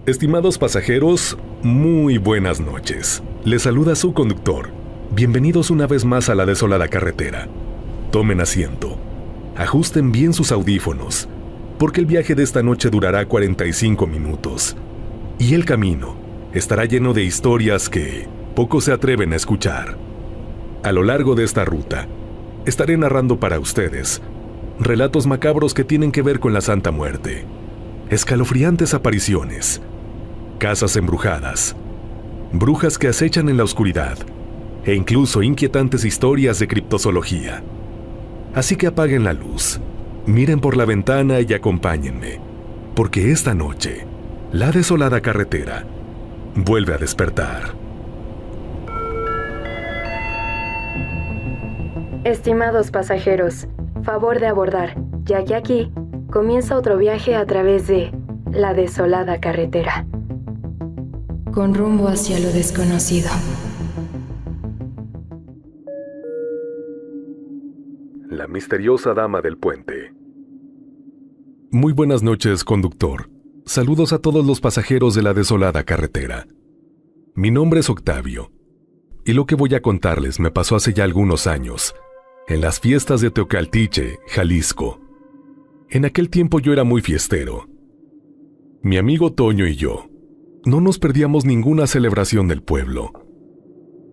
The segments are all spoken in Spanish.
Estimados pasajeros, muy buenas noches. Les saluda su conductor. Bienvenidos una vez más a la desolada carretera. Tomen asiento. Ajusten bien sus audífonos, porque el viaje de esta noche durará 45 minutos. Y el camino estará lleno de historias que pocos se atreven a escuchar. A lo largo de esta ruta, estaré narrando para ustedes relatos macabros que tienen que ver con la Santa Muerte, escalofriantes apariciones, casas embrujadas, brujas que acechan en la oscuridad e incluso inquietantes historias de criptozoología. Así que apaguen la luz, miren por la ventana y acompáñenme, porque esta noche, la desolada carretera vuelve a despertar. Estimados pasajeros, favor de abordar, ya que aquí comienza otro viaje a través de la desolada carretera, con rumbo hacia lo desconocido. La misteriosa dama del puente. Muy buenas noches, conductor. Saludos a todos los pasajeros de la desolada carretera. Mi nombre es Octavio, y lo que voy a contarles me pasó hace ya algunos años, en las fiestas de Teocaltiche, Jalisco. En aquel tiempo yo era muy fiestero. Mi amigo Toño y yo no nos perdíamos ninguna celebración del pueblo.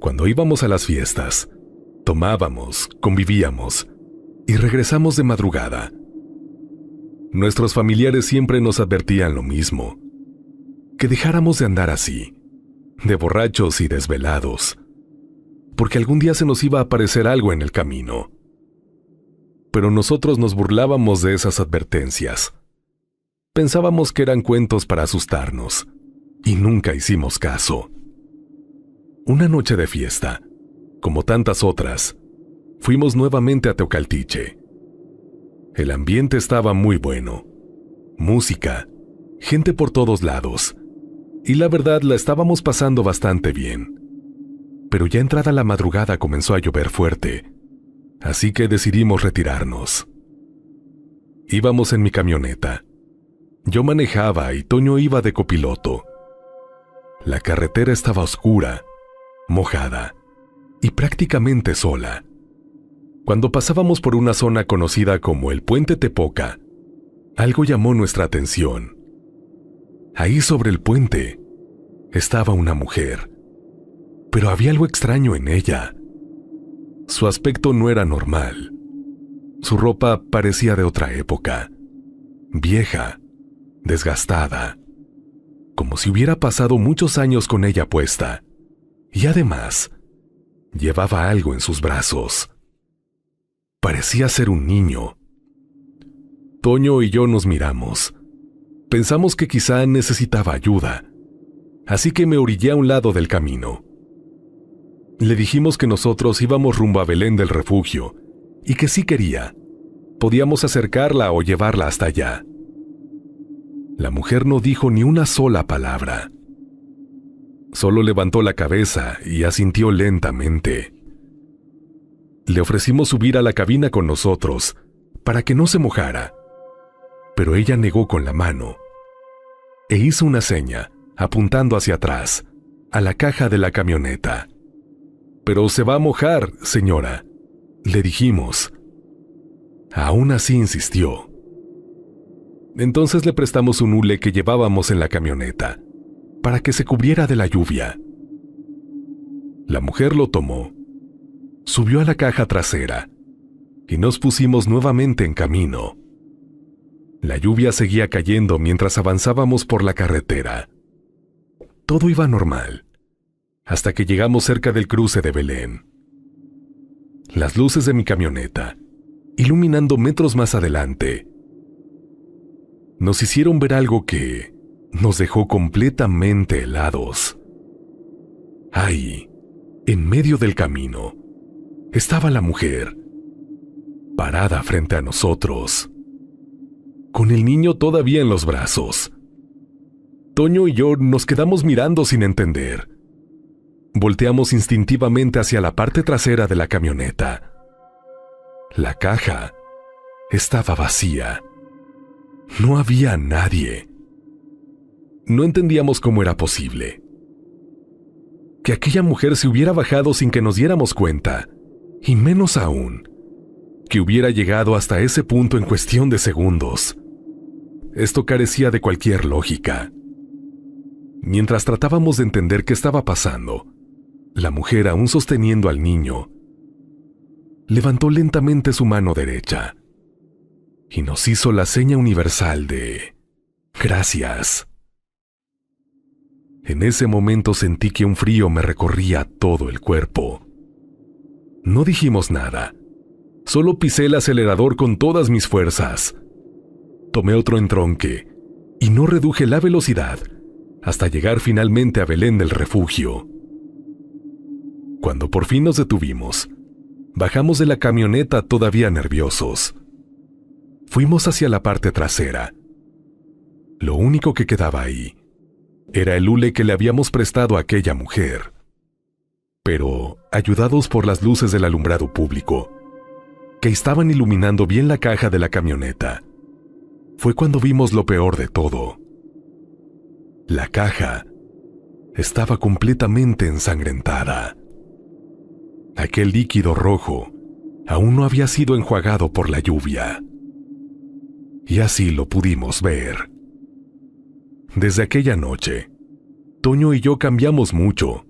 Cuando íbamos a las fiestas, tomábamos, convivíamos y regresamos de madrugada. Nuestros familiares siempre nos advertían lo mismo, que dejáramos de andar así, de borrachos y desvelados, porque algún día se nos iba a aparecer algo en el camino. Pero nosotros nos burlábamos de esas advertencias. Pensábamos que eran cuentos para asustarnos, y nunca hicimos caso. Una noche de fiesta, como tantas otras, fuimos nuevamente a Teocaltiche. El ambiente estaba muy bueno. Música, gente por todos lados, y la verdad la estábamos pasando bastante bien. Pero ya entrada la madrugada comenzó a llover fuerte, así que decidimos retirarnos. Íbamos en mi camioneta. Yo manejaba y Toño iba de copiloto. La carretera estaba oscura, mojada y prácticamente sola. Cuando pasábamos por una zona conocida como el Puente Tepoca, algo llamó nuestra atención. Ahí sobre el puente estaba una mujer, pero había algo extraño en ella. Su aspecto no era normal. Su ropa parecía de otra época, vieja, desgastada, como si hubiera pasado muchos años con ella puesta, y además, llevaba algo en sus brazos. Parecía ser un niño. Toño y yo nos miramos. Pensamos que quizá necesitaba ayuda, así que me orillé a un lado del camino. Le dijimos que nosotros íbamos rumbo a Belén del Refugio y que si quería, podíamos acercarla o llevarla hasta allá. La mujer no dijo ni una sola palabra. Solo levantó la cabeza y asintió lentamente. Le ofrecimos subir a la cabina con nosotros para que no se mojara, pero ella negó con la mano e hizo una seña apuntando hacia atrás, a la caja de la camioneta. «Pero se va a mojar, señora», le dijimos. Aún así insistió. Entonces le prestamos un hule que llevábamos en la camioneta, para que se cubriera de la lluvia. La mujer lo tomó, subió a la caja trasera, y nos pusimos nuevamente en camino. La lluvia seguía cayendo mientras avanzábamos por la carretera. Todo iba normal, hasta que llegamos cerca del cruce de Belén. Las luces de mi camioneta, iluminando metros más adelante, nos hicieron ver algo que nos dejó completamente helados. Ahí, en medio del camino, estaba la mujer, parada frente a nosotros, con el niño todavía en los brazos. Toño y yo nos quedamos mirando sin entender. Volteamos instintivamente hacia la parte trasera de la camioneta. La caja estaba vacía. No había nadie. No entendíamos cómo era posible. Que aquella mujer se hubiera bajado sin que nos diéramos cuenta, y menos aún, que hubiera llegado hasta ese punto en cuestión de segundos. Esto carecía de cualquier lógica. Mientras tratábamos de entender qué estaba pasando, la mujer, aún sosteniendo al niño, levantó lentamente su mano derecha y nos hizo la seña universal de gracias. En ese momento sentí que un frío me recorría todo el cuerpo. No dijimos nada, solo pisé el acelerador con todas mis fuerzas. Tomé otro entronque y no reduje la velocidad hasta llegar finalmente a Belén del Refugio. Cuando por fin nos detuvimos, bajamos de la camioneta todavía nerviosos. Fuimos hacia la parte trasera. Lo único que quedaba ahí era el hule que le habíamos prestado a aquella mujer. Pero, ayudados por las luces del alumbrado público, que estaban iluminando bien la caja de la camioneta, fue cuando vimos lo peor de todo. La caja estaba completamente ensangrentada. Aquel líquido rojo aún no había sido enjuagado por la lluvia. Y así lo pudimos ver. Desde aquella noche, Toño y yo cambiamos mucho.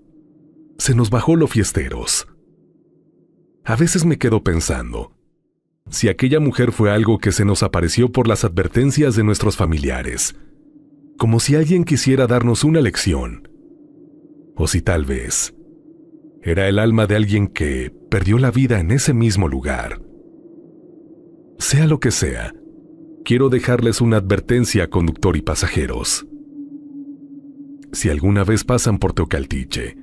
Se nos bajó lo fiesteros. A veces me quedo pensando, si aquella mujer fue algo que se nos apareció por las advertencias de nuestros familiares, como si alguien quisiera darnos una lección, o si tal vez era el alma de alguien que perdió la vida en ese mismo lugar. Sea lo que sea, quiero dejarles una advertencia a conductor y pasajeros. Si alguna vez pasan por Teocaltiche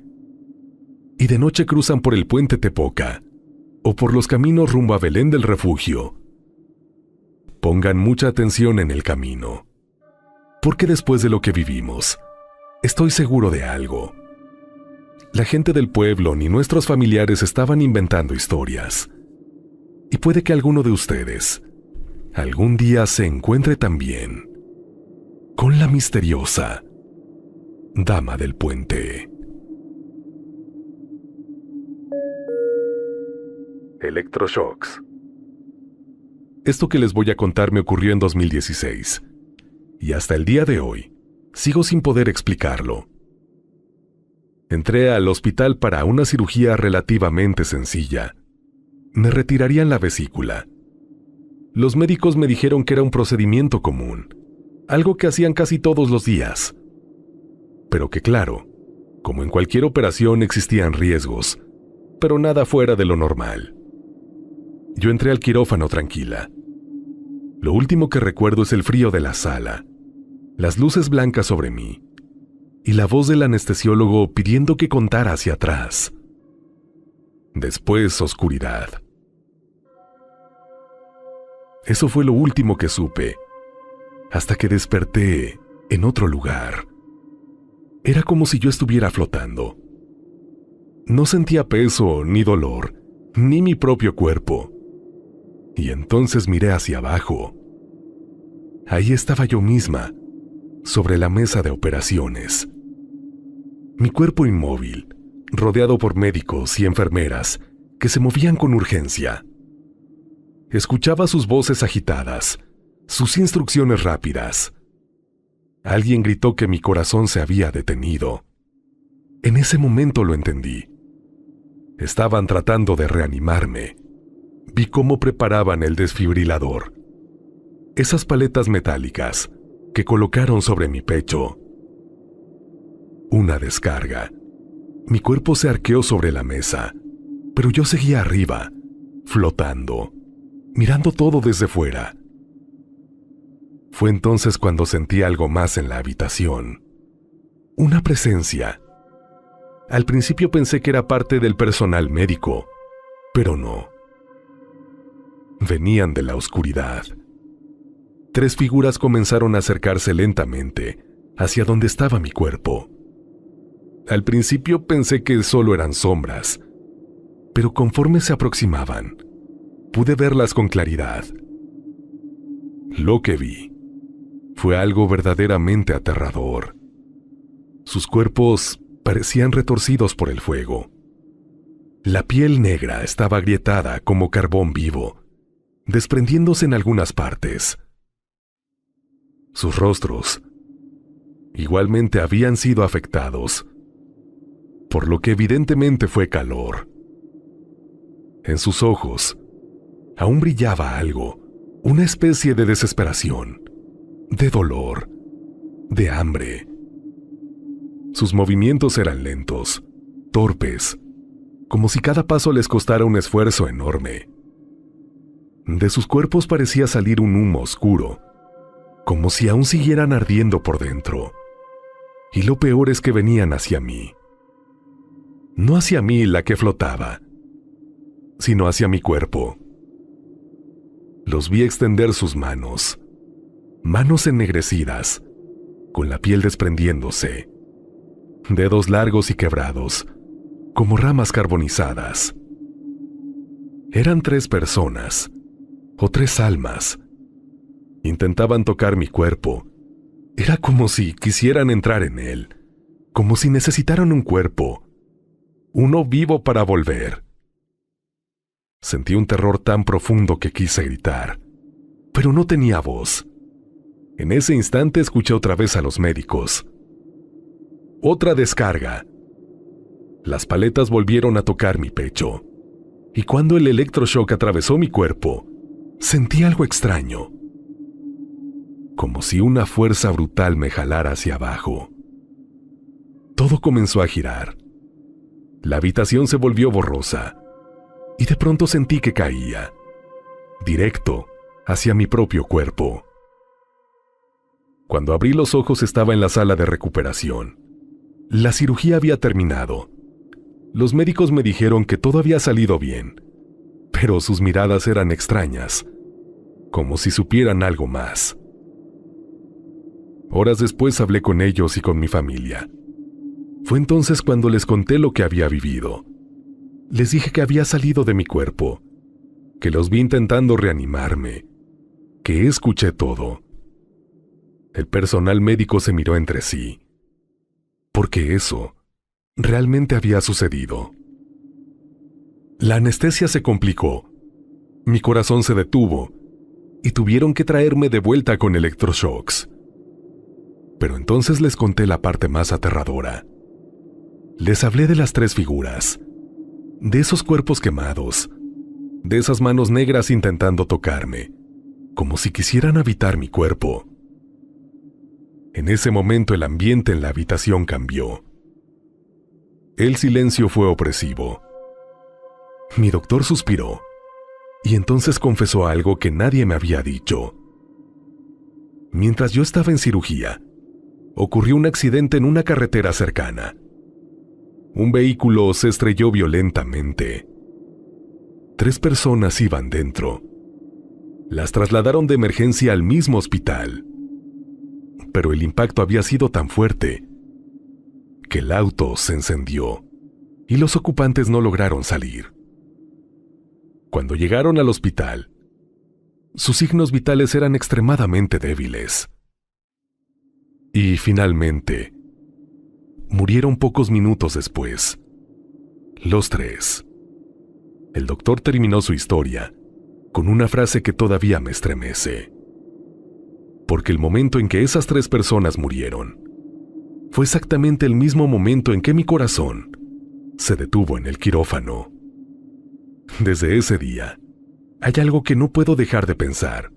y de noche cruzan por el puente Tepoca o por los caminos rumbo a Belén del Refugio, pongan mucha atención en el camino, porque después de lo que vivimos, estoy seguro de algo. La gente del pueblo ni nuestros familiares estaban inventando historias, y puede que alguno de ustedes algún día se encuentre también con la misteriosa Dama del Puente. Electroshocks. Esto que les voy a contar me ocurrió en 2016, y hasta el día de hoy sigo sin poder explicarlo. Entré al hospital para una cirugía relativamente sencilla. Me retirarían la vesícula. Los médicos me dijeron que era un procedimiento común, algo que hacían casi todos los días. Pero que claro, como en cualquier operación existían riesgos, pero nada fuera de lo normal. Yo entré al quirófano tranquila. Lo último que recuerdo es el frío de la sala, las luces blancas sobre mí, y la voz del anestesiólogo pidiendo que contara hacia atrás. Después, oscuridad. Eso fue lo último que supe, hasta que desperté en otro lugar. Era como si yo estuviera flotando. No sentía peso, ni dolor, ni mi propio cuerpo. Y entonces miré hacia abajo. Ahí estaba yo misma, sobre la mesa de operaciones. Mi cuerpo inmóvil, rodeado por médicos y enfermeras que se movían con urgencia. Escuchaba sus voces agitadas, sus instrucciones rápidas. Alguien gritó que mi corazón se había detenido. En ese momento lo entendí. Estaban tratando de reanimarme. Vi cómo preparaban el desfibrilador. Esas paletas metálicas que colocaron sobre mi pecho. Una descarga. Mi cuerpo se arqueó sobre la mesa, pero yo seguía arriba, flotando, mirando todo desde fuera. Fue entonces cuando sentí algo más en la habitación. Una presencia. Al principio pensé que era parte del personal médico, pero no. Venían de la oscuridad. 3 figuras comenzaron a acercarse lentamente hacia donde estaba mi cuerpo. Al principio pensé que solo eran sombras, pero conforme se aproximaban, pude verlas con claridad. Lo que vi fue algo verdaderamente aterrador. Sus cuerpos parecían retorcidos por el fuego. La piel negra estaba agrietada como carbón vivo, desprendiéndose en algunas partes. Sus rostros igualmente habían sido afectados, por lo que evidentemente fue calor. En sus ojos aún brillaba algo, una especie de desesperación, de dolor, de hambre. Sus movimientos eran lentos, torpes, como si cada paso les costara un esfuerzo enorme. De sus cuerpos parecía salir un humo oscuro, como si aún siguieran ardiendo por dentro. Y lo peor es que venían hacia mí. No hacia mí la que flotaba, sino hacia mi cuerpo. Los vi extender sus manos, manos ennegrecidas, con la piel desprendiéndose, dedos largos y quebrados, como ramas carbonizadas. Eran 3 personas, o 3 almas. Intentaban tocar mi cuerpo. Era como si quisieran entrar en él, como si necesitaran un cuerpo, uno vivo para volver. Sentí un terror tan profundo que quise gritar, pero no tenía voz. En ese instante escuché otra vez a los médicos. Otra descarga. Las paletas volvieron a tocar mi pecho, y cuando el electroshock atravesó mi cuerpo, sentí algo extraño, como si una fuerza brutal me jalara hacia abajo. Todo comenzó a girar. La habitación se volvió borrosa, y de pronto sentí que caía, directo hacia mi propio cuerpo. Cuando abrí los ojos estaba en la sala de recuperación. La cirugía había terminado. Los médicos me dijeron que todo había salido bien, pero sus miradas eran extrañas, como si supieran algo más. Horas después hablé con ellos y con mi familia. Fue entonces cuando les conté lo que había vivido. Les dije que había salido de mi cuerpo, que los vi intentando reanimarme, que escuché todo. El personal médico se miró entre sí, porque eso realmente había sucedido. La anestesia se complicó, mi corazón se detuvo y tuvieron que traerme de vuelta con electroshocks. Pero entonces les conté la parte más aterradora. Les hablé de las 3 figuras, de esos cuerpos quemados, de esas manos negras intentando tocarme, como si quisieran habitar mi cuerpo. En ese momento el ambiente en la habitación cambió. El silencio fue opresivo. Mi doctor suspiró, y entonces confesó algo que nadie me había dicho. Mientras yo estaba en cirugía, ocurrió un accidente en una carretera cercana. Un vehículo se estrelló violentamente. 3 personas iban dentro. Las trasladaron de emergencia al mismo hospital. Pero el impacto había sido tan fuerte que el auto se encendió y los ocupantes no lograron salir. Cuando llegaron al hospital, sus signos vitales eran extremadamente débiles. Y finalmente, murieron pocos minutos después. Los 3. El doctor terminó su historia con una frase que todavía me estremece. Porque el momento en que esas 3 personas murieron fue exactamente el mismo momento en que mi corazón se detuvo en el quirófano. Desde ese día, hay algo que no puedo dejar de pensar.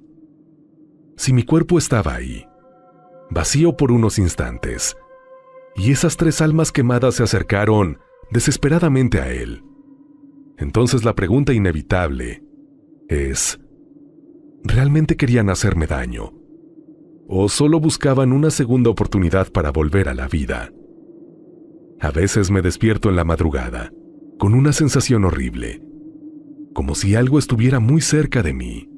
Si mi cuerpo estaba ahí, vacío por unos instantes, y esas 3 almas quemadas se acercaron desesperadamente a él, entonces la pregunta inevitable es: ¿realmente querían hacerme daño? ¿O solo buscaban una segunda oportunidad para volver a la vida? A veces me despierto en la madrugada, con una sensación horrible, como si algo estuviera muy cerca de mí,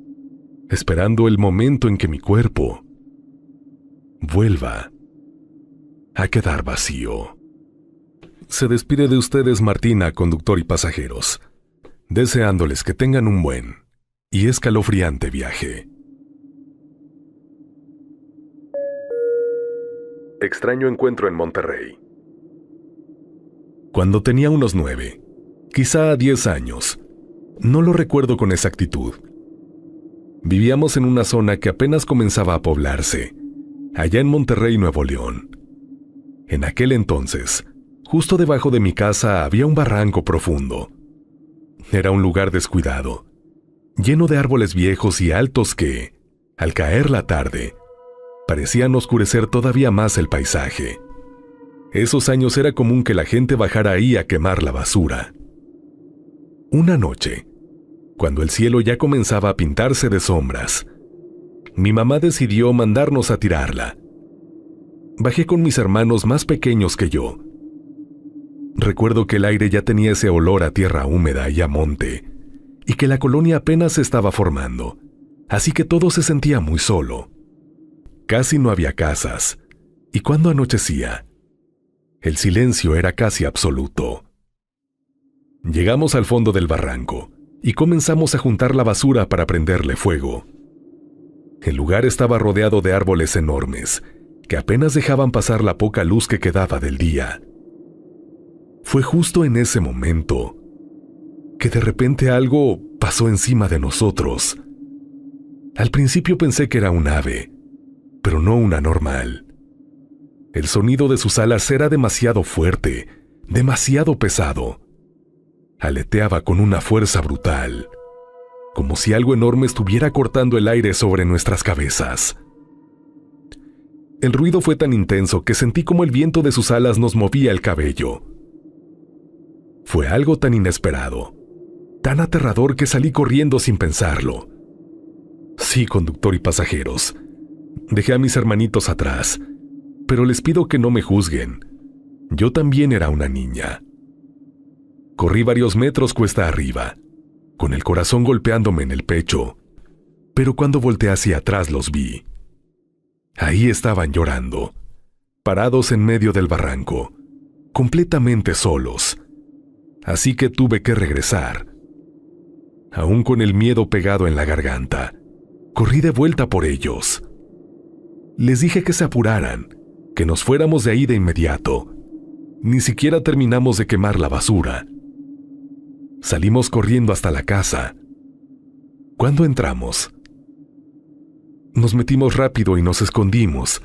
esperando el momento en que mi cuerpo vuelva a quedar vacío. Se despide de ustedes Martina, conductor y pasajeros, deseándoles que tengan un buen y escalofriante viaje. Extraño encuentro en Monterrey. Cuando tenía unos 9, quizá 10 años. No lo recuerdo con exactitud. Vivíamos en una zona que apenas comenzaba a poblarse, allá en Monterrey, Nuevo León. En aquel entonces, justo debajo de mi casa había un barranco profundo. Era un lugar descuidado, lleno de árboles viejos y altos que, al caer la tarde, parecían oscurecer todavía más el paisaje. Esos años era común que la gente bajara ahí a quemar la basura. Una noche, cuando el cielo ya comenzaba a pintarse de sombras, mi mamá decidió mandarnos a tirarla. Bajé con mis hermanos más pequeños que yo. Recuerdo que el aire ya tenía ese olor a tierra húmeda y a monte, y que la colonia apenas se estaba formando, así que todo se sentía muy solo. Casi no había casas, y cuando anochecía, el silencio era casi absoluto. Llegamos al fondo del barranco y comenzamos a juntar la basura para prenderle fuego. El lugar estaba rodeado de árboles enormes que apenas dejaban pasar la poca luz que quedaba del día. Fue justo en ese momento que de repente algo pasó encima de nosotros. Al principio pensé que era un ave, pero no una normal. El sonido de sus alas era demasiado fuerte, demasiado pesado. Aleteaba con una fuerza brutal, como si algo enorme estuviera cortando el aire sobre nuestras cabezas. El ruido fue tan intenso que sentí como el viento de sus alas nos movía el cabello. Fue algo tan inesperado, tan aterrador que salí corriendo sin pensarlo. Sí, conductor y pasajeros, dejé a mis hermanitos atrás, pero les pido que no me juzguen. Yo también era una niña. Corrí varios metros cuesta arriba, con el corazón golpeándome en el pecho, pero cuando volteé hacia atrás los vi. Ahí estaban llorando, parados en medio del barranco, completamente solos. Así que tuve que regresar. Aún con el miedo pegado en la garganta, corrí de vuelta por ellos. Les dije que se apuraran, que nos fuéramos de ahí de inmediato. Ni siquiera terminamos de quemar la basura. Salimos corriendo hasta la casa. Cuando entramos, nos metimos rápido y nos escondimos,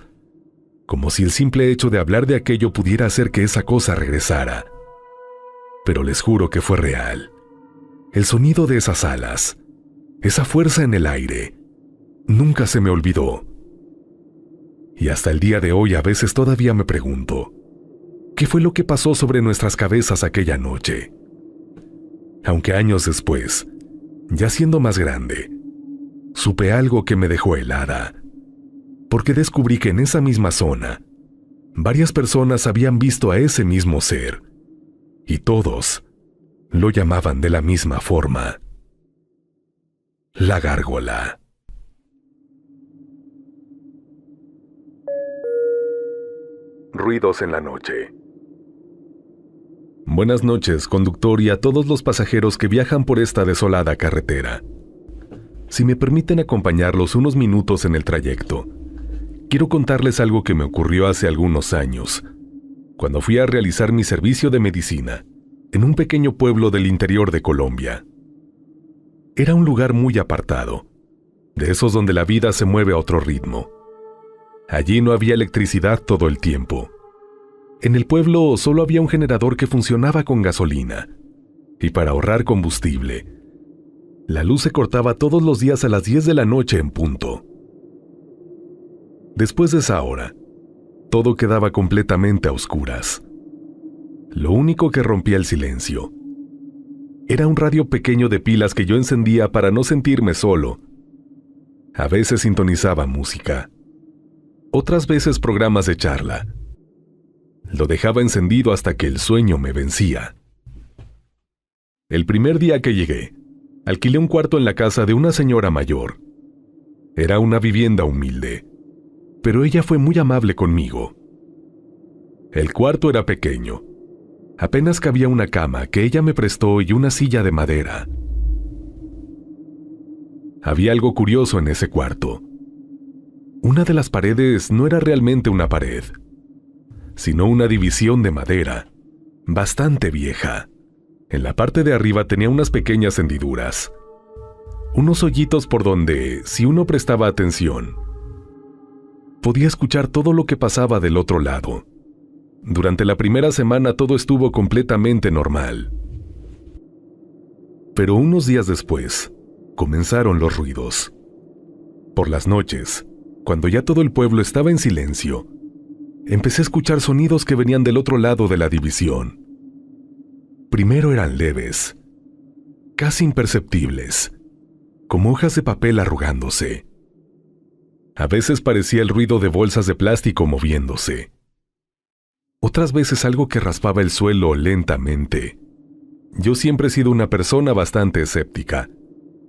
como si el simple hecho de hablar de aquello pudiera hacer que esa cosa regresara. Pero les juro que fue real. El sonido de esas alas, esa fuerza en el aire, nunca se me olvidó. Y hasta el día de hoy a veces todavía me pregunto, ¿qué fue lo que pasó sobre nuestras cabezas aquella noche? Aunque años después, ya siendo más grande, supe algo que me dejó helada, porque descubrí que en esa misma zona, varias personas habían visto a ese mismo ser, y todos lo llamaban de la misma forma: la gárgola. Ruidos en la noche. Buenas noches, conductor, y a todos los pasajeros que viajan por esta desolada carretera. Si me permiten acompañarlos unos minutos en el trayecto, quiero contarles algo que me ocurrió hace algunos años, cuando fui a realizar mi servicio de medicina en un pequeño pueblo del interior de Colombia. Era un lugar muy apartado, de esos donde la vida se mueve a otro ritmo. Allí no había electricidad todo el tiempo. En el pueblo solo había un generador que funcionaba con gasolina, y para ahorrar combustible, la luz se cortaba todos los días a las 10 de la noche en punto. Después de esa hora, todo quedaba completamente a oscuras. Lo único que rompía el silencio era un radio pequeño de pilas que yo encendía para no sentirme solo. A veces sintonizaba música, otras veces programas de charla. Lo dejaba encendido hasta que el sueño me vencía. El primer día que llegué, alquilé un cuarto en la casa de una señora mayor. Era una vivienda humilde, pero ella fue muy amable conmigo. El cuarto era pequeño. Apenas cabía una cama que ella me prestó y una silla de madera. Había algo curioso en ese cuarto. Una de las paredes no era realmente una pared, sino una división de madera, bastante vieja. En la parte de arriba tenía unas pequeñas hendiduras, unos hoyitos por donde, si uno prestaba atención, podía escuchar todo lo que pasaba del otro lado. Durante la primera semana todo estuvo completamente normal. Pero unos días después, comenzaron los ruidos. Por las noches, cuando ya todo el pueblo estaba en silencio, empecé a escuchar sonidos que venían del otro lado de la división. Primero eran leves, casi imperceptibles, como hojas de papel arrugándose. A veces parecía el ruido de bolsas de plástico moviéndose. Otras veces algo que raspaba el suelo lentamente. Yo siempre he sido una persona bastante escéptica,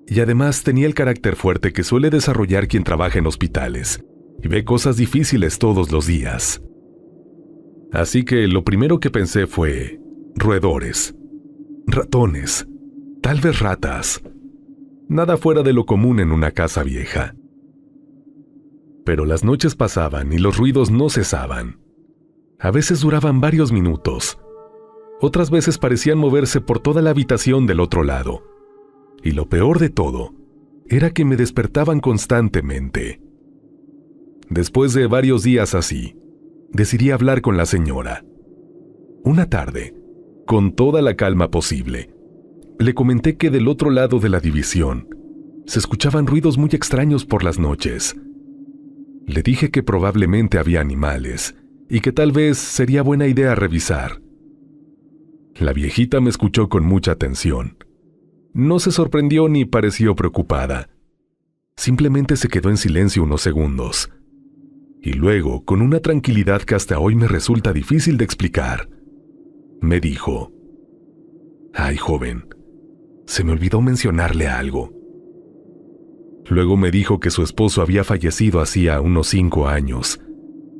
y además tenía el carácter fuerte que suele desarrollar quien trabaja en hospitales y ve cosas difíciles todos los días. Así que lo primero que pensé fue roedores, ratones, tal vez ratas. Nada fuera de lo común en una casa vieja. Pero las noches pasaban y los ruidos no cesaban. A veces duraban varios minutos. Otras veces parecían moverse por toda la habitación del otro lado. Y lo peor de todo era que me despertaban constantemente. Después de varios días así, decidí hablar con la señora. Una tarde, con toda la calma posible, le comenté que del otro lado de la división se escuchaban ruidos muy extraños por las noches. Le dije que probablemente había animales y que tal vez sería buena idea revisar. La viejita me escuchó con mucha atención. No se sorprendió ni pareció preocupada. Simplemente se quedó en silencio unos segundos. Y luego, con una tranquilidad que hasta hoy me resulta difícil de explicar, me dijo: «Ay, joven, se me olvidó mencionarle algo». Luego me dijo que su esposo había fallecido hacía unos 5 años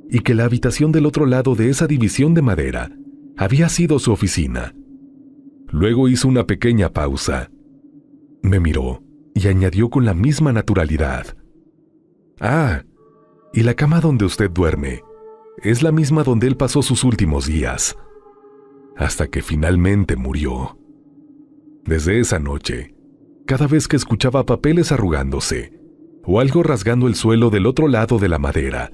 y que la habitación del otro lado de esa división de madera había sido su oficina. Luego hizo una pequeña pausa. Me miró y añadió con la misma naturalidad: «Ah, y la cama donde usted duerme es la misma donde él pasó sus últimos días, hasta que finalmente murió». Desde esa noche, cada vez que escuchaba papeles arrugándose o algo rasgando el suelo del otro lado de la madera,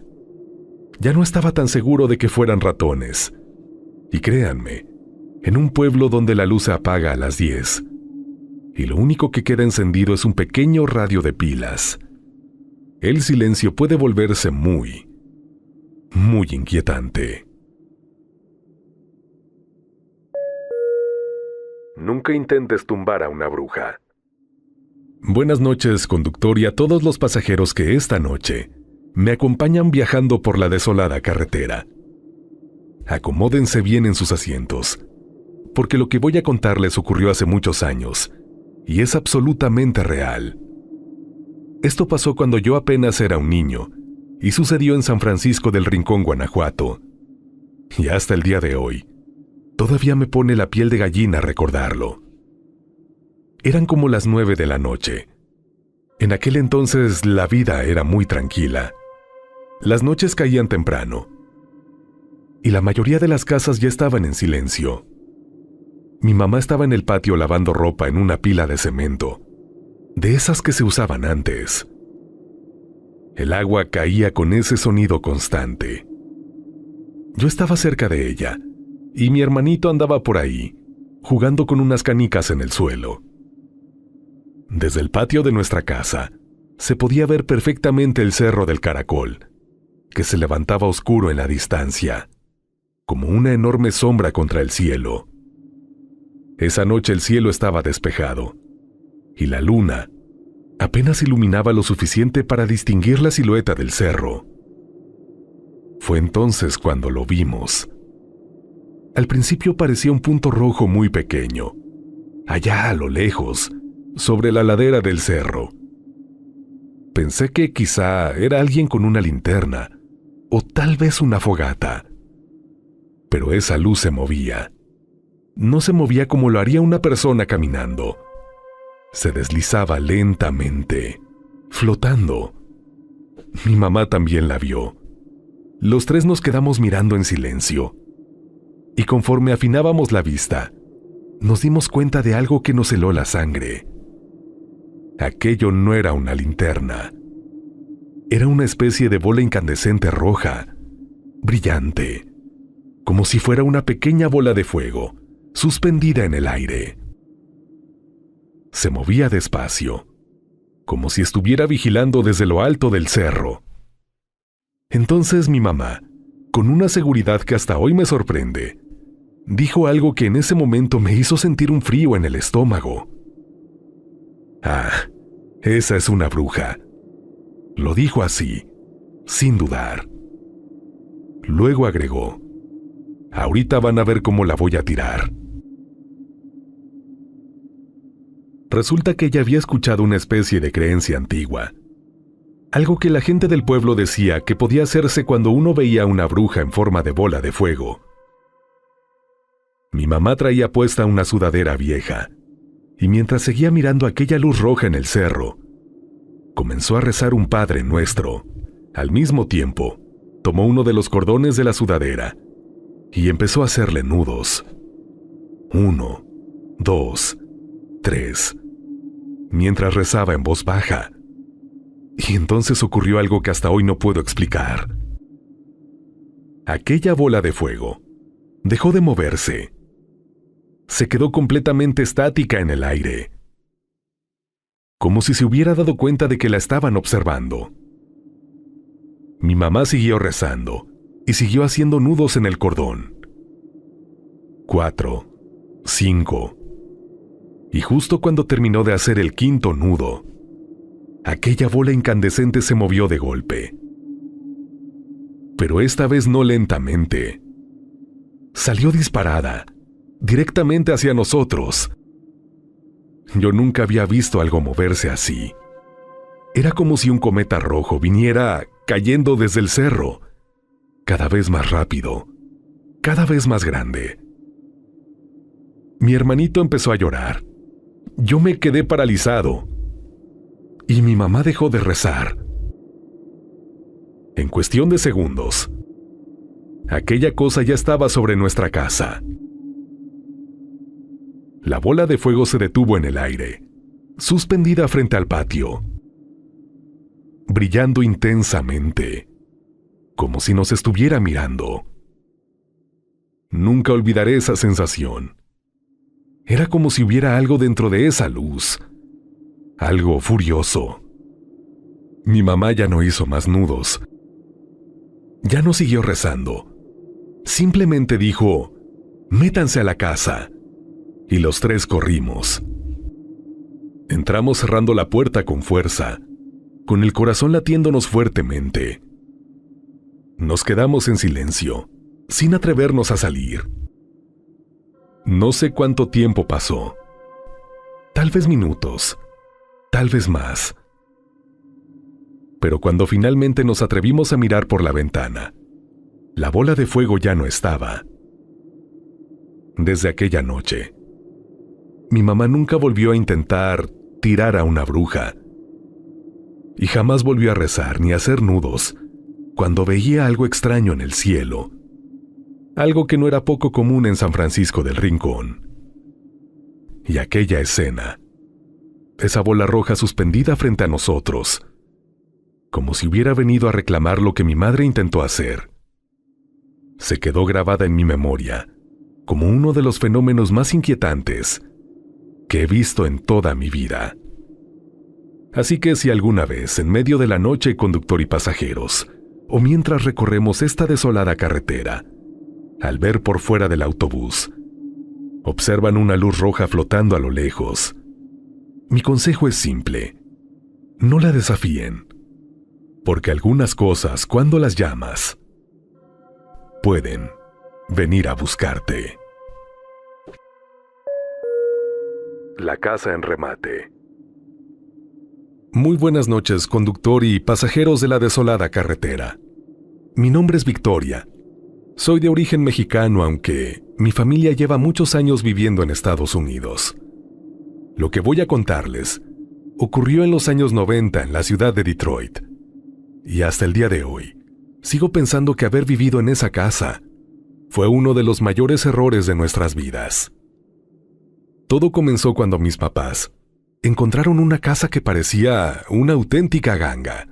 ya no estaba tan seguro de que fueran ratones. Y créanme, en un pueblo donde la luz se apaga a las 10 y lo único que queda encendido es un pequeño radio de pilas, el silencio puede volverse muy, muy inquietante. Nunca intentes tumbar a una bruja. Buenas noches, conductor, y a todos los pasajeros que esta noche me acompañan viajando por la desolada carretera. Acomódense bien en sus asientos, porque lo que voy a contarles ocurrió hace muchos años, y es absolutamente real. Esto pasó cuando yo apenas era un niño, y sucedió en San Francisco del Rincón, Guanajuato. Y hasta el día de hoy, todavía me pone la piel de gallina recordarlo. Eran como las 9 de la noche. En aquel entonces la vida era muy tranquila. Las noches caían temprano, y la mayoría de las casas ya estaban en silencio. Mi mamá estaba en el patio lavando ropa en una pila de cemento, de esas que se usaban antes. El agua caía con ese sonido constante. Yo estaba cerca de ella, y mi hermanito andaba por ahí, jugando con unas canicas en el suelo. Desde el patio de nuestra casa, se podía ver perfectamente el Cerro del Caracol, que se levantaba oscuro en la distancia, como una enorme sombra contra el cielo. Esa noche el cielo estaba despejado, y la luna apenas iluminaba lo suficiente para distinguir la silueta del cerro. Fue entonces cuando lo vimos. Al principio parecía un punto rojo muy pequeño, allá a lo lejos, sobre la ladera del cerro. Pensé que quizá era alguien con una linterna, o tal vez una fogata. Pero esa luz se movía. No se movía como lo haría una persona caminando. Se deslizaba lentamente, flotando. Mi mamá también la vio. Los tres nos quedamos mirando en silencio. y conforme afinábamos la vista, nos dimos cuenta de algo que nos heló la sangre. Aquello no era una linterna. Era una especie de bola incandescente roja, brillante, como si fuera una pequeña bola de fuego, suspendida en el aire. Se movía despacio, como si estuviera vigilando desde lo alto del cerro. Entonces mi mamá, con una seguridad que hasta hoy me sorprende, dijo algo que en ese momento me hizo sentir un frío en el estómago. «Ah, esa es una bruja». Lo dijo así, sin dudar. Luego agregó: «Ahorita van a ver cómo la voy a tirar». Resulta que ella había escuchado una especie de creencia antigua. Algo que la gente del pueblo decía que podía hacerse cuando uno veía una bruja en forma de bola de fuego. Mi mamá traía puesta una sudadera vieja, y mientras seguía mirando aquella luz roja en el cerro, comenzó a rezar un Padre Nuestro. Al mismo tiempo, tomó uno de los cordones de la sudadera y empezó a hacerle nudos. 1, 2, 3, mientras rezaba en voz baja. Y entonces ocurrió algo que hasta hoy no puedo explicar. Aquella bola de fuego dejó de moverse. Se quedó completamente estática en el aire, como si se hubiera dado cuenta de que la estaban observando. Mi mamá siguió rezando y siguió haciendo nudos en el cordón. 4, 5. Y justo cuando terminó de hacer el quinto nudo, aquella bola incandescente se movió de golpe. Pero esta vez no lentamente. Salió disparada, directamente hacia nosotros. Yo nunca había visto algo moverse así. Era como si un cometa rojo viniera cayendo desde el cerro, cada vez más rápido, cada vez más grande. Mi hermanito empezó a llorar. Yo me quedé paralizado. Y mi mamá dejó de rezar. En cuestión de segundos, aquella cosa ya estaba sobre nuestra casa. La bola de fuego se detuvo en el aire, suspendida frente al patio, brillando intensamente, como si nos estuviera mirando. Nunca olvidaré esa sensación. Era como si hubiera algo dentro de esa luz, algo furioso. Mi mamá ya no hizo más nudos. Ya no siguió rezando. Simplemente dijo: «Métanse a la casa». Y los tres corrimos. Entramos cerrando la puerta con fuerza, con el corazón latiéndonos fuertemente. Nos quedamos en silencio, sin atrevernos a salir. No sé cuánto tiempo pasó. Tal vez minutos, tal vez más. Pero cuando finalmente nos atrevimos a mirar por la ventana, la bola de fuego ya no estaba. Desde aquella noche, mi mamá nunca volvió a intentar tirar a una bruja. Y jamás volvió a rezar ni a hacer nudos cuando veía algo extraño en el cielo. Algo que no era poco común en San Francisco del Rincón. Y aquella escena, esa bola roja suspendida frente a nosotros, como si hubiera venido a reclamar lo que mi madre intentó hacer, se quedó grabada en mi memoria como uno de los fenómenos más inquietantes que he visto en toda mi vida. Así que si alguna vez, en medio de la noche, conductor y pasajeros, o mientras recorremos esta desolada carretera, al ver por fuera del autobús, observan una luz roja flotando a lo lejos, mi consejo es simple: no la desafíen, porque algunas cosas, cuando las llamas, pueden venir a buscarte. La casa en remate. Muy buenas noches, conductor y pasajeros de la desolada carretera. Mi nombre es Victoria. Soy de origen mexicano, aunque mi familia lleva muchos años viviendo en Estados Unidos. Lo que voy a contarles ocurrió en los años 90 en la ciudad de Detroit. Y hasta el día de hoy, sigo pensando que haber vivido en esa casa Fue uno de los mayores errores de nuestras vidas. Todo comenzó cuando mis papás encontraron una casa que parecía una auténtica ganga.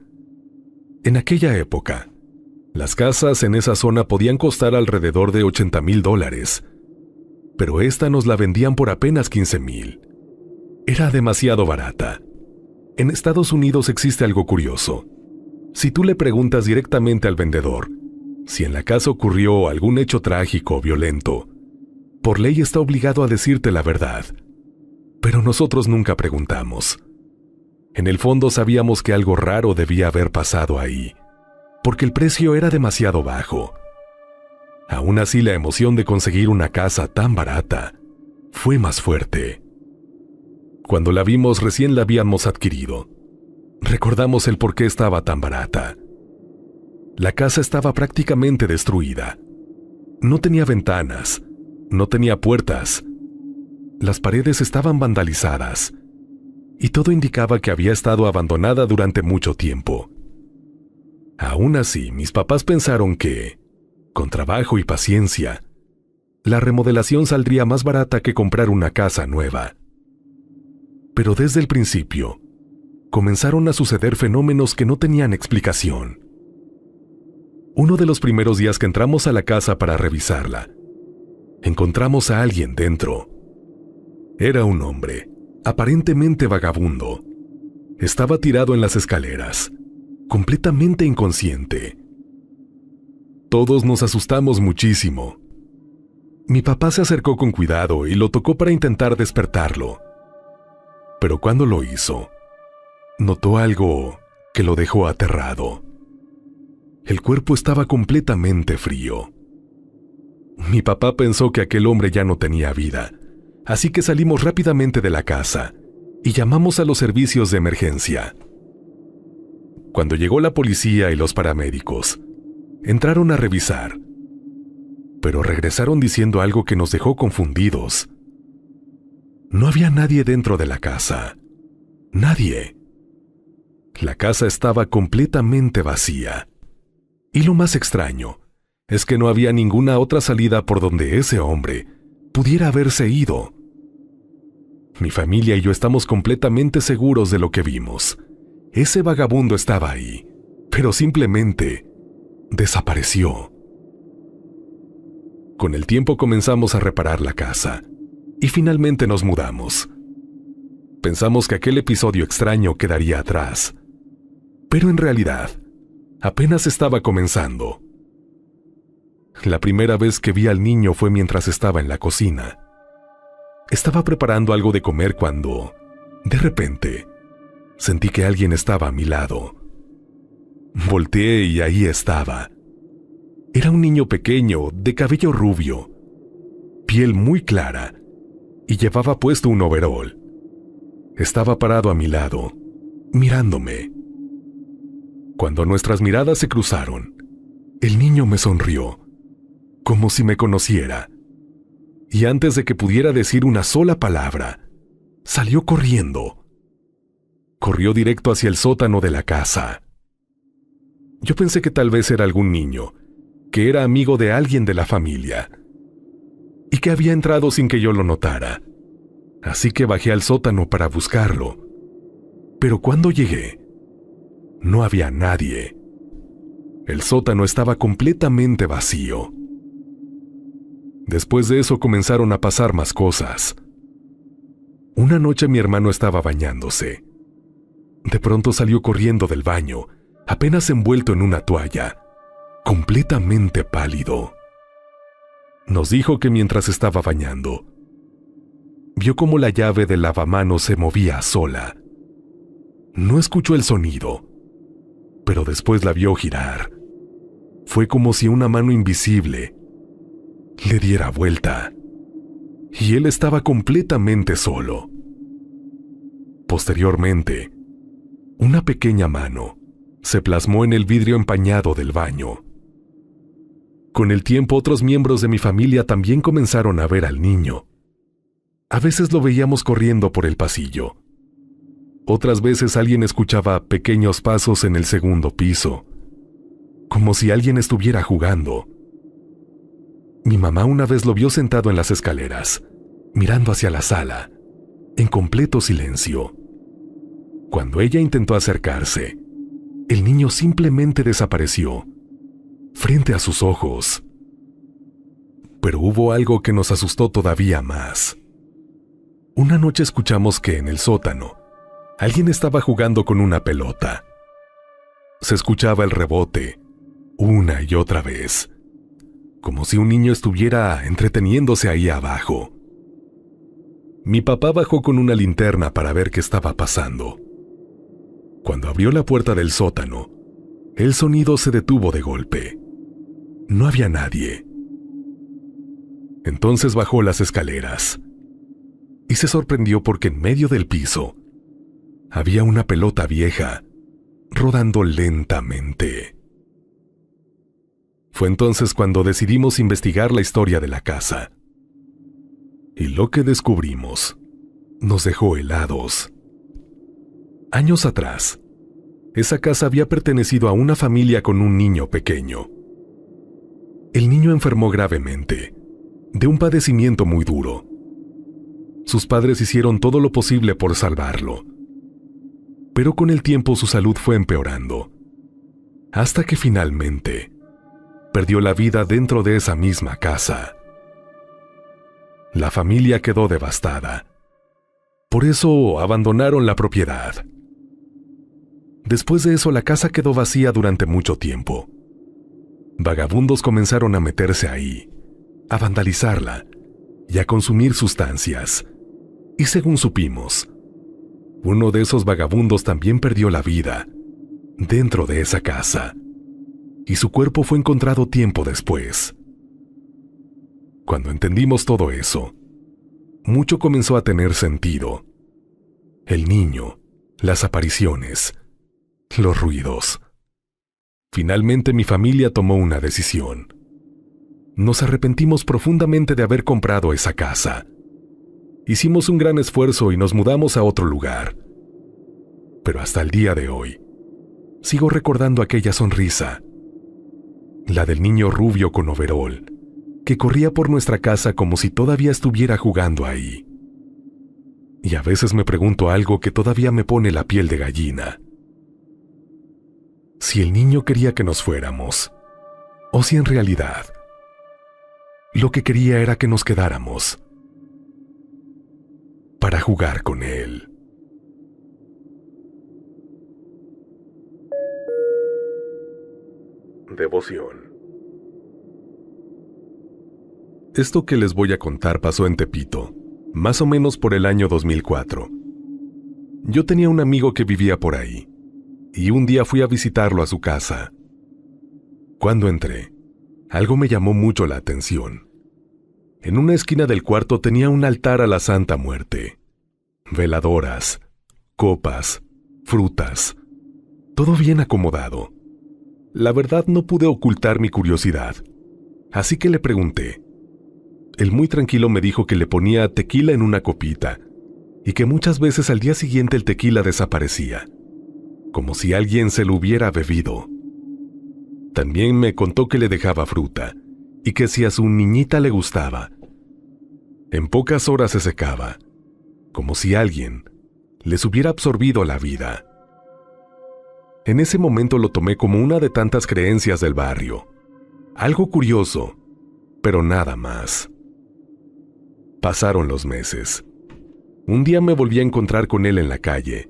En aquella época, las casas en esa zona podían costar alrededor de $80,000, pero esta nos la vendían por apenas $15,000. Era demasiado barata. En Estados Unidos existe algo curioso. Si tú le preguntas directamente al vendedor si en la casa ocurrió algún hecho trágico o violento, por ley está obligado a decirte la verdad. Pero nosotros nunca preguntamos. En el fondo sabíamos que algo raro debía haber pasado ahí, porque el precio era demasiado bajo. Aún así, la emoción de conseguir una casa tan barata fue más fuerte. Cuando la vimos, recién la habíamos adquirido. Recordamos el por qué estaba tan barata. La casa estaba prácticamente destruida. No tenía ventanas, no tenía puertas. Las paredes estaban vandalizadas, y todo indicaba que había estado abandonada durante mucho tiempo. Aún así, mis papás pensaron que, con trabajo y paciencia, la remodelación saldría más barata que comprar una casa nueva. Pero desde el principio, comenzaron a suceder fenómenos que no tenían explicación. Uno de los primeros días que entramos a la casa para revisarla, encontramos a alguien dentro. Era un hombre, aparentemente vagabundo. Estaba tirado en las escaleras, completamente inconsciente. Todos nos asustamos muchísimo. Mi papá se acercó con cuidado y lo tocó para intentar despertarlo. Pero cuando lo hizo, notó algo que lo dejó aterrado. El cuerpo estaba completamente frío. Mi papá pensó que aquel hombre ya no tenía vida, así que salimos rápidamente de la casa y llamamos a los servicios de emergencia. Cuando llegó la policía y los paramédicos, entraron a revisar, pero regresaron diciendo algo que nos dejó confundidos. No había nadie dentro de la casa. Nadie. La casa estaba completamente vacía. Y lo más extraño es que no había ninguna otra salida por donde ese hombre pudiera haberse ido. Mi familia y yo estamos completamente seguros de lo que vimos. Ese vagabundo estaba ahí, pero simplemente desapareció. Con el tiempo comenzamos a reparar la casa y finalmente nos mudamos. Pensamos que aquel episodio extraño quedaría atrás, pero en realidad apenas estaba comenzando. La primera vez que vi al niño fue mientras estaba en la cocina. Estaba preparando algo de comer cuando, de repente, sentí que alguien estaba a mi lado. Volteé y ahí estaba. Era un niño pequeño, de cabello rubio, piel muy clara, y llevaba puesto un overol. Estaba parado a mi lado, mirándome. Cuando nuestras miradas se cruzaron, el niño me sonrió, como si me conociera, y antes de que pudiera decir una sola palabra, salió corriendo. Corrió directo hacia el sótano de la casa. Yo pensé que tal vez era algún niño, que era amigo de alguien de la familia, y que había entrado sin que yo lo notara. Así que bajé al sótano para buscarlo. Pero cuando llegué, no había nadie. El sótano estaba completamente vacío. Después de eso comenzaron a pasar más cosas. Una noche mi hermano estaba bañándose. De pronto salió corriendo del baño, apenas envuelto en una toalla, completamente pálido. Nos dijo que mientras estaba bañando, vio cómo la llave del lavamanos se movía sola. No escuchó el sonido, pero después la vio girar. Fue como si una mano invisible le diera vuelta, y él estaba completamente solo. Posteriormente, una pequeña mano se plasmó en el vidrio empañado del baño. Con el tiempo, otros miembros de mi familia también comenzaron a ver al niño. A veces lo veíamos corriendo por el pasillo. Otras veces alguien escuchaba pequeños pasos en el segundo piso, como si alguien estuviera jugando. Mi mamá una vez lo vio sentado en las escaleras, mirando hacia la sala, en completo silencio. Cuando ella intentó acercarse, el niño simplemente desapareció, frente a sus ojos. Pero hubo algo que nos asustó todavía más. Una noche escuchamos que en el sótano, alguien estaba jugando con una pelota. Se escuchaba el rebote, una y otra vez, como si un niño estuviera entreteniéndose ahí abajo. Mi papá bajó con una linterna para ver qué estaba pasando. Cuando abrió la puerta del sótano, el sonido se detuvo de golpe. No había nadie. Entonces bajó las escaleras y se sorprendió porque en medio del piso había una pelota vieja rodando lentamente. Fue entonces cuando decidimos investigar la historia de la casa. Y lo que descubrimos nos dejó helados. Años atrás, esa casa había pertenecido a una familia con un niño pequeño. El niño enfermó gravemente, de un padecimiento muy duro. Sus padres hicieron todo lo posible por salvarlo, pero con el tiempo su salud fue empeorando, hasta que finalmente perdió la vida dentro de esa misma casa. La familia quedó devastada. Por eso abandonaron la propiedad. Después de eso, la casa quedó vacía durante mucho tiempo. Vagabundos comenzaron a meterse ahí, a vandalizarla y a consumir sustancias. Y según supimos, uno de esos vagabundos también perdió la vida dentro de esa casa, y su cuerpo fue encontrado tiempo después. Cuando entendimos todo eso, mucho comenzó a tener sentido. El niño, las apariciones, los ruidos. Finalmente mi familia tomó una decisión. Nos arrepentimos profundamente de haber comprado esa casa. Hicimos un gran esfuerzo y nos mudamos a otro lugar. Pero hasta el día de hoy, sigo recordando aquella sonrisa, la del niño rubio con overol, que corría por nuestra casa como si todavía estuviera jugando ahí. Y a veces me pregunto algo que todavía me pone la piel de gallina. Si el niño quería que nos fuéramos, o si en realidad lo que quería era que nos quedáramos para jugar con él. Devoción. Esto que les voy a contar pasó en Tepito, más o menos por el año 2004. Yo tenía un amigo que vivía por ahí, y un día fui a visitarlo a su casa. Cuando entré, algo me llamó mucho la atención. En una esquina del cuarto tenía un altar a la Santa Muerte. Veladoras, copas, frutas, todo bien acomodado. La verdad no pude ocultar mi curiosidad, así que le pregunté. Él muy tranquilo me dijo que le ponía tequila en una copita y que muchas veces al día siguiente el tequila desaparecía, como si alguien se lo hubiera bebido. También me contó que le dejaba fruta y que si a su niñita le gustaba, en pocas horas se secaba, como si alguien les hubiera absorbido la vida. En ese momento lo tomé como una de tantas creencias del barrio, algo curioso, pero nada más. Pasaron los meses. Un día me volví a encontrar con él en la calle,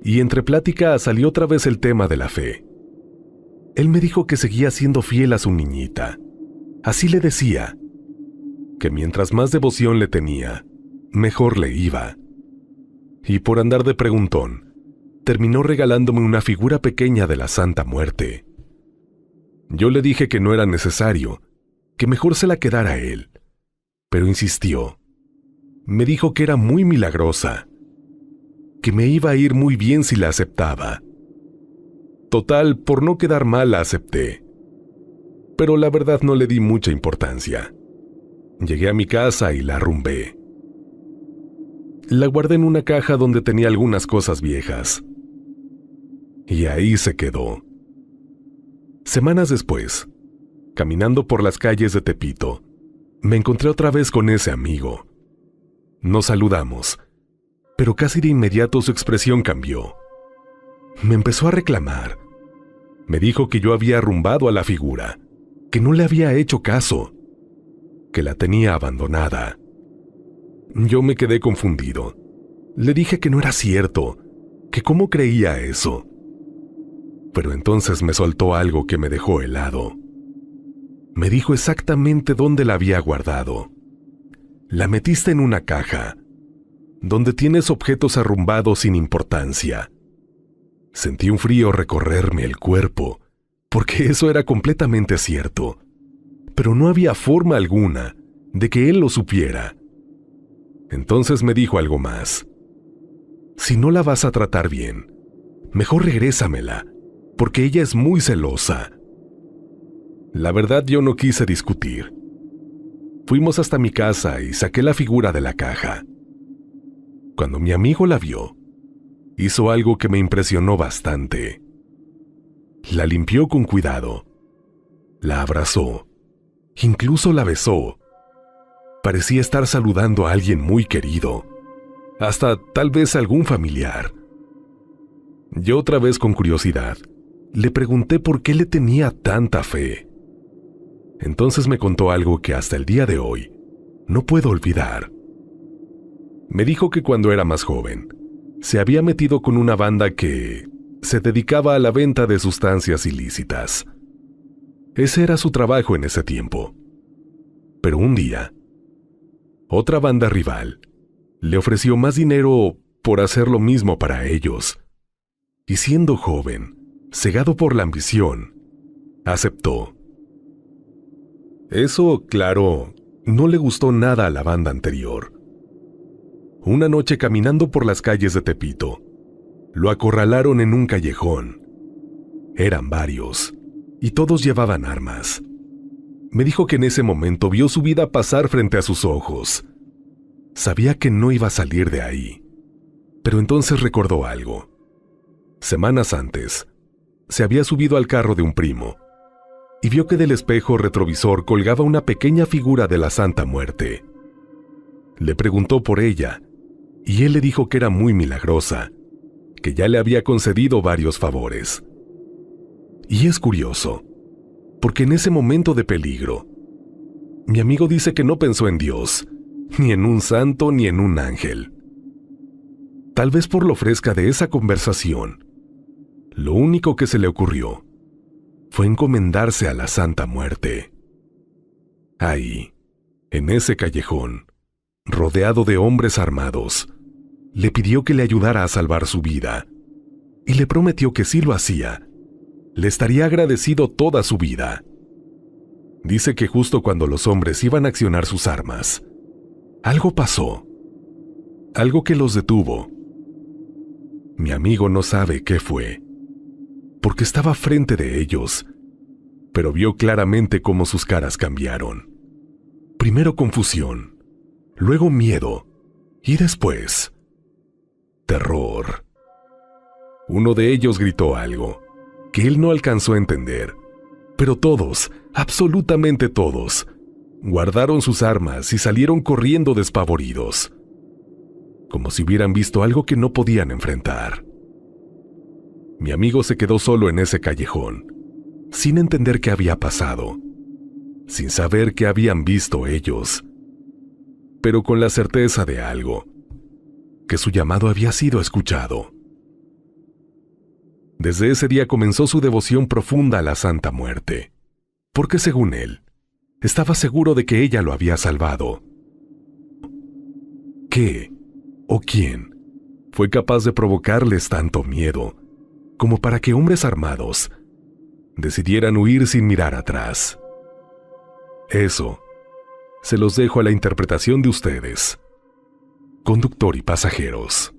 y entre plática salió otra vez el tema de la fe. Él me dijo que seguía siendo fiel a su niñita. Así le decía, que mientras más devoción le tenía, mejor le iba. Y por andar de preguntón, terminó regalándome una figura pequeña de la Santa Muerte. Yo le dije que no era necesario, que mejor se la quedara él, pero insistió. Me dijo que era muy milagrosa, que me iba a ir muy bien si la aceptaba. Total, por no quedar mal la acepté, pero la verdad no le di mucha importancia. Llegué a mi casa y la arrumbé. La guardé en una caja donde tenía algunas cosas viejas. Y ahí se quedó. Semanas después, caminando por las calles de Tepito, Me encontré otra vez con ese amigo. Nos saludamos, pero casi de inmediato su expresión cambió. Me empezó a reclamar. Me dijo que yo había arrumbado a la figura, que no le había hecho caso, que la tenía abandonada. Yo me quedé confundido. Le dije que no era cierto, que cómo creía eso. Pero entonces me soltó algo que me dejó helado. Me dijo exactamente dónde la había guardado. La metiste en una caja, donde tienes objetos arrumbados sin importancia. Sentí un frío recorrerme el cuerpo, porque eso era completamente cierto, pero no había forma alguna de que él lo supiera. Entonces me dijo algo más. Si no la vas a tratar bien, mejor regrésamela, porque ella es muy celosa. La verdad, yo no quise discutir. Fuimos hasta mi casa y saqué la figura de la caja. Cuando mi amigo la vio, hizo algo que me impresionó bastante. La limpió con cuidado, la abrazó, incluso la besó. Parecía estar saludando a alguien muy querido, hasta tal vez algún familiar. Yo otra vez con curiosidad, le pregunté por qué le tenía tanta fe. Entonces me contó algo que hasta el día de hoy no puedo olvidar. Me dijo que cuando era más joven, se había metido con una banda que se dedicaba a la venta de sustancias ilícitas. Ese era su trabajo en ese tiempo. Pero un día, otra banda rival le ofreció más dinero por hacer lo mismo para ellos. Y siendo joven, cegado por la ambición, aceptó. Eso, claro, no le gustó nada a la banda anterior. Una noche caminando por las calles de Tepito, lo acorralaron en un callejón. Eran varios, y todos llevaban armas. Me dijo que en ese momento vio su vida pasar frente a sus ojos. Sabía que no iba a salir de ahí, pero entonces recordó algo. Semanas antes, se había subido al carro de un primo, y vio que del espejo retrovisor colgaba una pequeña figura de la Santa Muerte. Le preguntó por ella, y él le dijo que era muy milagrosa, que ya le había concedido varios favores. Y es curioso, porque en ese momento de peligro, mi amigo dice que no pensó en Dios, ni en un santo ni en un ángel. Tal vez por lo fresca de esa conversación, lo único que se le ocurrió fue encomendarse a la Santa Muerte. Ahí, en ese callejón, rodeado de hombres armados, le pidió que le ayudara a salvar su vida, y le prometió que si lo hacía, le estaría agradecido toda su vida. Dice que justo cuando los hombres iban a accionar sus armas, algo pasó, algo que los detuvo. Mi amigo no sabe qué fue, porque estaba frente de ellos, pero vio claramente cómo sus caras cambiaron. Primero confusión, luego miedo, y después terror. Uno de ellos gritó algo que él no alcanzó a entender, pero todos, absolutamente todos, guardaron sus armas y salieron corriendo despavoridos, como si hubieran visto algo que no podían enfrentar. Mi amigo se quedó solo en ese callejón, sin entender qué había pasado, sin saber qué habían visto ellos, pero con la certeza de algo, que su llamado había sido escuchado. Desde ese día comenzó su devoción profunda a la Santa Muerte, porque según él, estaba seguro de que ella lo había salvado. ¿Qué o quién fue capaz de provocarles tanto miedo como para que hombres armados decidieran huir sin mirar atrás? Eso se los dejo a la interpretación de ustedes, conductor y pasajeros.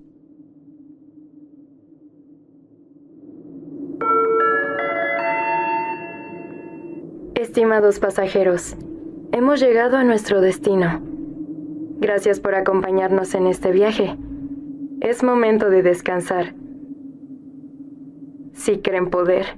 Estimados pasajeros, hemos llegado a nuestro destino. Gracias por acompañarnos en este viaje. Es momento de descansar. Si creen poder,